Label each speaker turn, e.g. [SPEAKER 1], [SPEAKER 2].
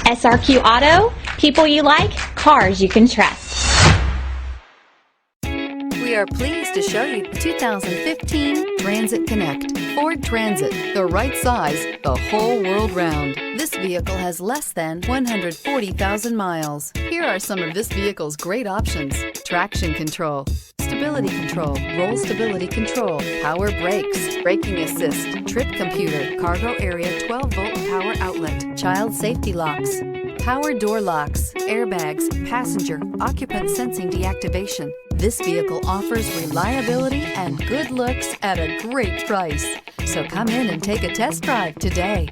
[SPEAKER 1] SRQ Auto, people you like, cars you can trust.
[SPEAKER 2] We are pleased to show you the 2015 Transit Connect. Ford Transit, the right size, the whole world round. This vehicle has less than 140,000 miles. Here are some of this vehicle's great options: traction control, stability control, roll stability control, power brakes, braking assist, trip computer, cargo area 12-volt power outlet, child safety locks, power door locks, airbags, passenger, occupant sensing deactivation. This vehicle offers reliability and good looks at a great price. So come in and take a test drive today.